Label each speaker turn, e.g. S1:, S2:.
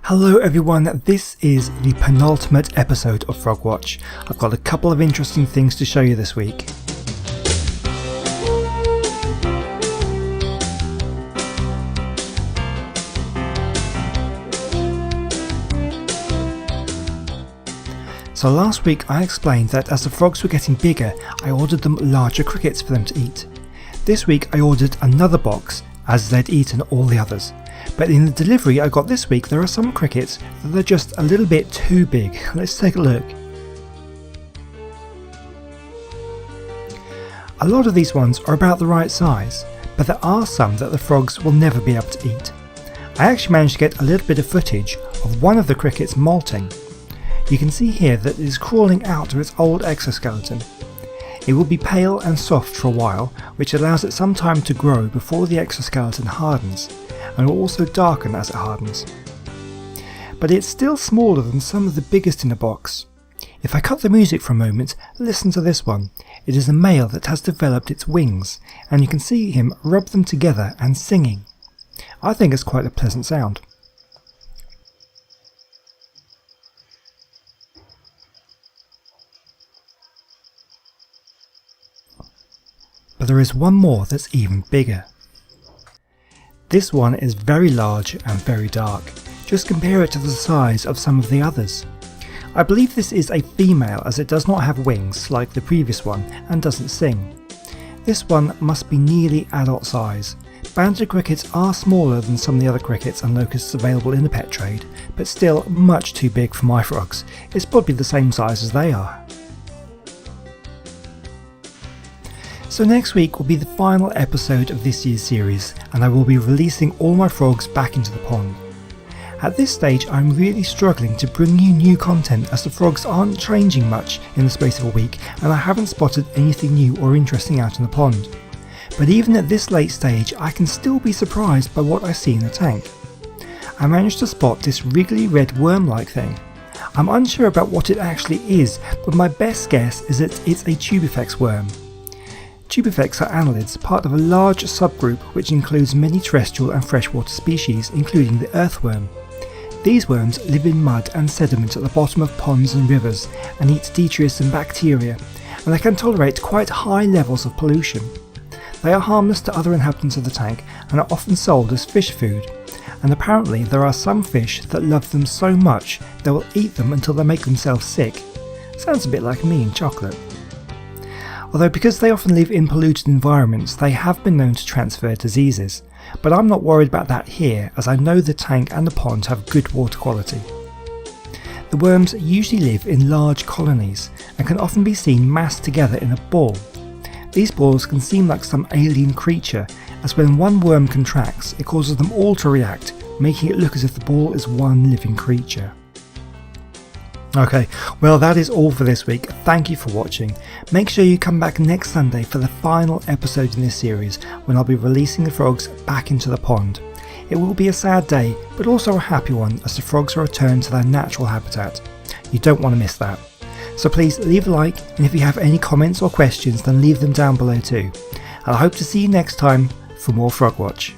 S1: Hello everyone, this is the penultimate episode of Frog Watch. I've got a couple of interesting things to show you this week. So last week I explained that as the frogs were getting bigger, I ordered them larger crickets for them to eat. This week I ordered another box, as they'd eaten all the others. But in the delivery I got this week, there are some crickets that are just a little bit too big. Let's take a look. A lot of these ones are about the right size, but there are some that the frogs will never be able to eat. I actually managed to get a little bit of footage of one of the crickets molting. You can see here that it is crawling out of its old exoskeleton. It will be pale and soft for a while, which allows it some time to grow before the exoskeleton hardens, and will also darken as it hardens. But it's still smaller than some of the biggest in the box. If I cut the music for a moment, listen to this one. It is a male that has developed its wings, and you can see him rub them together and singing. I think it's quite a pleasant sound. But there is one more that's even bigger. This one is very large and very dark. Just compare it to the size of some of the others. I believe this is a female, as it does not have wings like the previous one and doesn't sing. This one must be nearly adult size. Banjo crickets are smaller than some of the other crickets and locusts available in the pet trade, but still much too big for my frogs. It's probably the same size as they are. So next week will be the final episode of this year's series, and I will be releasing all my frogs back into the pond. At this stage I'm really struggling to bring you new content, as the frogs aren't changing much in the space of a week and I haven't spotted anything new or interesting out in the pond. But even at this late stage I can still be surprised by what I see in the tank. I managed to spot this wriggly red worm-like thing. I'm unsure about what it actually is, but my best guess is that it's a Tubifex worm. Tubifex are annelids, part of a large subgroup which includes many terrestrial and freshwater species, including the earthworm. These worms live in mud and sediment at the bottom of ponds and rivers and eat detritus and bacteria, and they can tolerate quite high levels of pollution. They are harmless to other inhabitants of the tank and are often sold as fish food, and apparently there are some fish that love them so much they will eat them until they make themselves sick. Sounds a bit like me and chocolate. Although because they often live in polluted environments, they have been known to transfer diseases, but I'm not worried about that here, as I know the tank and the pond have good water quality. The worms usually live in large colonies and can often be seen massed together in a ball. These balls can seem like some alien creature, as when one worm contracts it causes them all to react, making it look as if the ball is one living creature. Okay, well that is all for this week. Thank you for watching. Make sure you come back next Sunday for the final episode in this series, when I'll be releasing the frogs back into the pond. It will be a sad day, but also a happy one, as the frogs are returned to their natural habitat. You don't want to miss that. So please leave a like, and if you have any comments or questions then leave them down below too. And I hope to see you next time for more Frog Watch.